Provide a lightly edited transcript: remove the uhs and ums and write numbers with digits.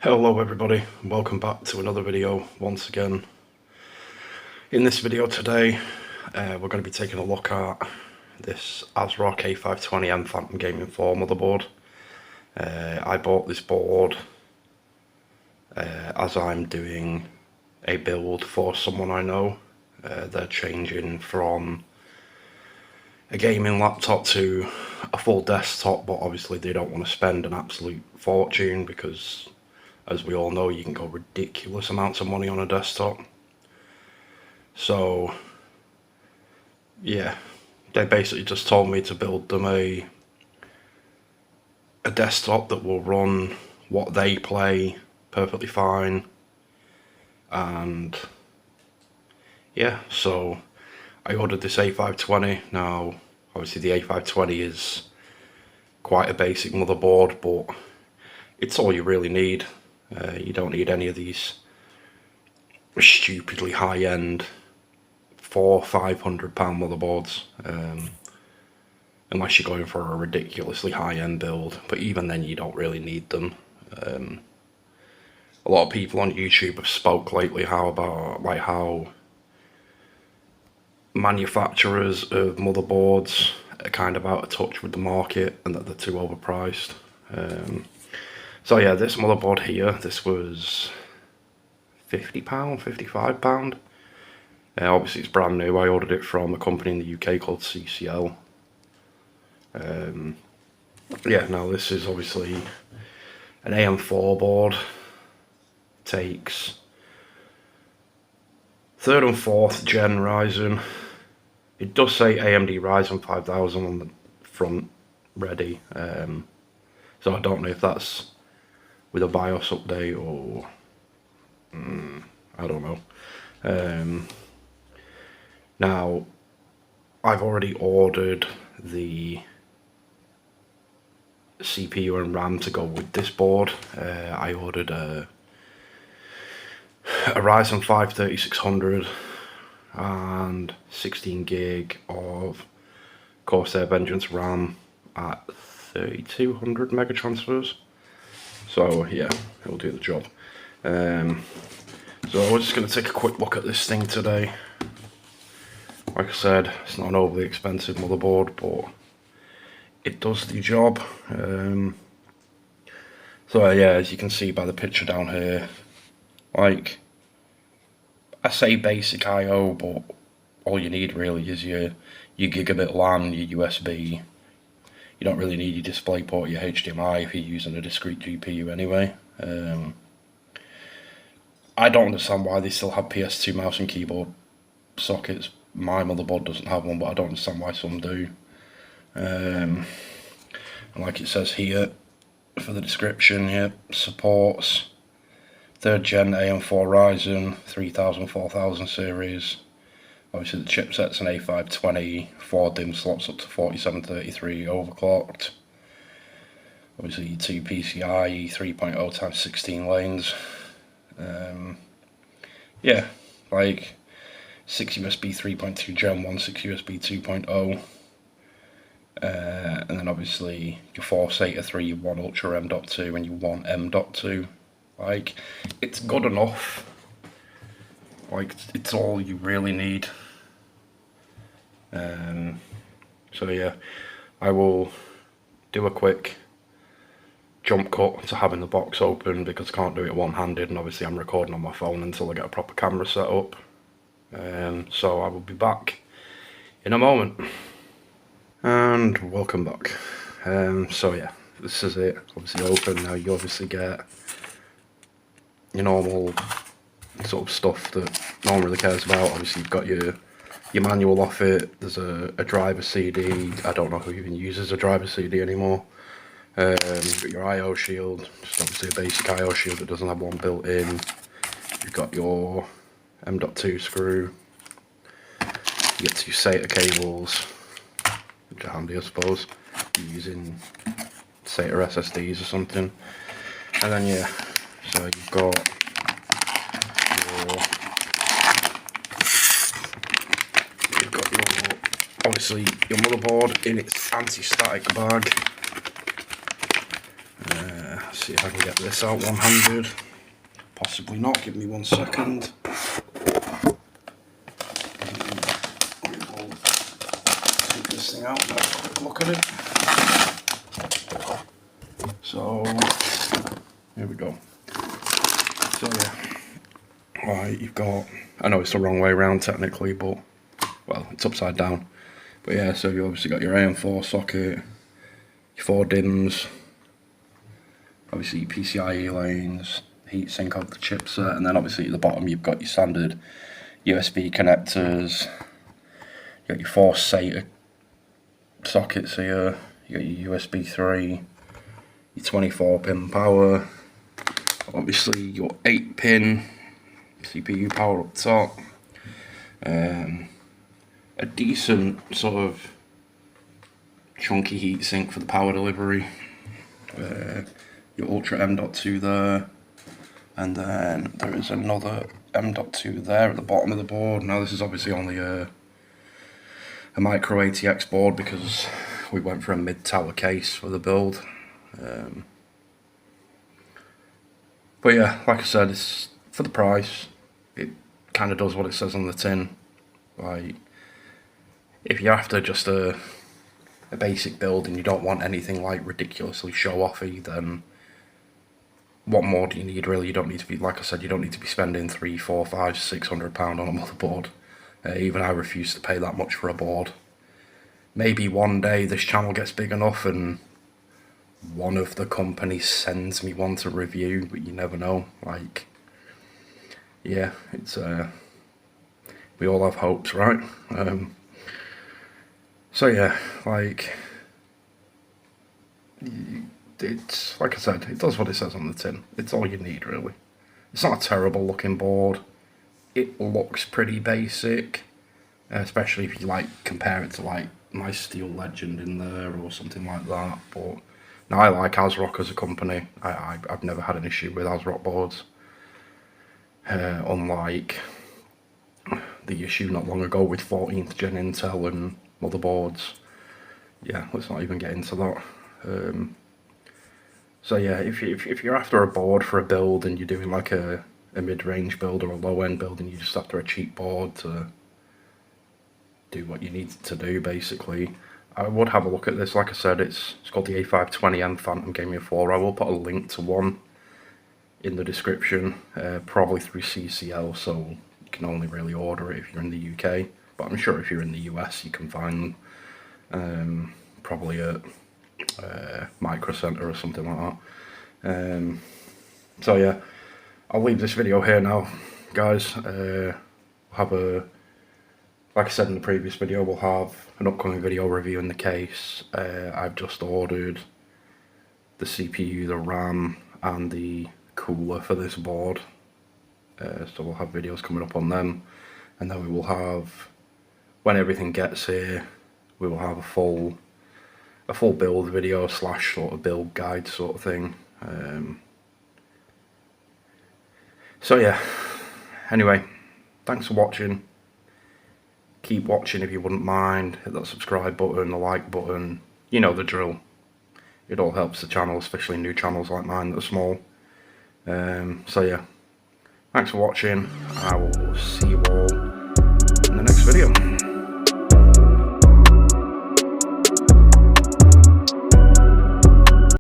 Hello everybody, welcome back to another video once again. In this video today, we're going to be taking a look at this ASRock A520m Phantom Gaming 4 motherboard. I bought this board as I'm doing a build for someone I know. They're changing from a gaming laptop to a full desktop, but obviously they don't want to spend an absolute fortune because, as we all know, you can go ridiculous amounts of money on a desktop. So yeah, they basically just told me to build them a desktop that will run what they play perfectly fine. And yeah, so I ordered this A520. Now obviously the A520 is quite a basic motherboard, but it's all you really need. You don't need any of these stupidly high-end £400–500 motherboards, unless you're going for a ridiculously high-end build, but even then you don't really need them. A lot of people on YouTube have spoke lately how manufacturers of motherboards are kind of out of touch with the market and that they're too overpriced. So yeah, this motherboard here, this was £50, £55. Obviously it's brand new. I ordered it from a company in the UK called CCL. Yeah, now this is obviously an AM4 board. Takes 3rd and 4th gen Ryzen. It does say AMD Ryzen 5000 on the front ready. So I don't know if that's with a BIOS update or I don't know. Now I've already ordered the CPU and RAM to go with this board. I ordered a Ryzen 5 3600 and 16 gig of Corsair Vengeance RAM at 3200 mega transfers. So yeah, it'll do the job. So we're just going to take a quick look at this thing today. Like I said, it's not an overly expensive motherboard, but it does the job. So yeah, as you can see by the picture down here, like, I say basic I/O, but all you need really is your gigabit LAN, your USB. You don't really need your DisplayPort, your HDMI if you're using a discrete GPU anyway. I don't understand why they still have PS2 mouse and keyboard sockets. My motherboard doesn't have one, but I don't understand why some do. And like it says here for the description, yeah, supports 3rd gen AM4 Ryzen 3000 4000 series. Obviously the chipset's an A520, 4 DIMM slots up to 4733 overclocked. Obviously 2 PCIe 3.0x16 lanes. Yeah, like 6 USB 3.2 Gen 1, 6 USB 2.0. And then obviously your 4 SATA 3, your 1 Ultra M.2 and your 1 M.2. Like, it's good enough. Like, it's all you really need. So yeah, I will do a quick jump cut to having the box open because I can't do it one-handed, and obviously I'm recording on my phone until I get a proper camera set up. So I will be back in a moment. And welcome back. So yeah, this is it. Obviously open now. You obviously get your normal sort of stuff that no one really cares about. Obviously you've got your manual off it. There's a driver CD. I don't know who even uses a driver CD anymore. You've got your I/O shield, just obviously a basic I/O shield that doesn't have one built in. You've got your M.2 screw. You get 2 SATA cables, which are handy I suppose. You're using SATA SSDs or something. And then yeah, so you've got your obviously your motherboard in its anti-static bag. see if I can get this out one-handed. Possibly not, give me 1 second. Take this thing out and have a quick look at it. So, here we go. So yeah, right, you've got, I know it's the wrong way around technically, but, well, it's upside down. But yeah, so you obviously got your AM4 socket, your 4 DIMMs, obviously your PCIe lanes, heatsink of the chipset, and then obviously at the bottom you've got your standard USB connectors. You got your 4 SATA sockets here. You got your USB 3, your 24-pin power, obviously your 8-pin CPU power up top. A decent sort of chunky heatsink for the power delivery. Your Ultra M.2 there, and then there is another M.2 there at the bottom of the board. Now this is obviously only a micro ATX board because we went for a mid-tower case for the build. But yeah, like I said, it's for the price. It kind of does what it says on the tin. Like, if you're after just a basic build and you don't want anything like ridiculously show-offy, then what more do you need really? You don't need to be, like I said, you don't need to be spending £300, £400, £500, £600 on a motherboard. Even I refuse to pay that much for a board. Maybe one day this channel gets big enough and one of the companies sends me one to review, but you never know. Like, yeah, it's we all have hopes, right? So yeah, like, it's, like I said, it does what it says on the tin. It's all you need, really. It's not a terrible looking board. It looks pretty basic, especially if you like compare it to like my Steel Legend in there or something like that. But no, I like ASRock as a company. I've never had an issue with ASRock boards, unlike the issue not long ago with 14th gen Intel and motherboards. Yeah, let's not even get into that. So yeah, if you're after a board for a build and you're doing like a mid-range build or a low-end build and you're just after a cheap board to do what you need to do, basically, I would have a look at this. Like I said, it's called the A520m Phantom Gaming 4. I will put a link to one in the description, probably through CCL, so you can only really order it if you're in the UK, but I'm sure if you're in the US you can find them, probably at Micro Center or something like that. So yeah, I'll leave this video here now, guys. Have a, like I said in the previous video, we'll have an upcoming video reviewing the case. I've just ordered the CPU, the RAM, and the cooler for this board. So we'll have videos coming up on them, and then we will have, when everything gets here, we will have a full build video slash sort of build guide sort of thing. So yeah, anyway, thanks for watching. Keep watching if you wouldn't mind. Hit that subscribe button, the like button, you know the drill. It all helps the channel, especially new channels like mine that are small. So yeah, thanks for watching. I will see you all in the next video.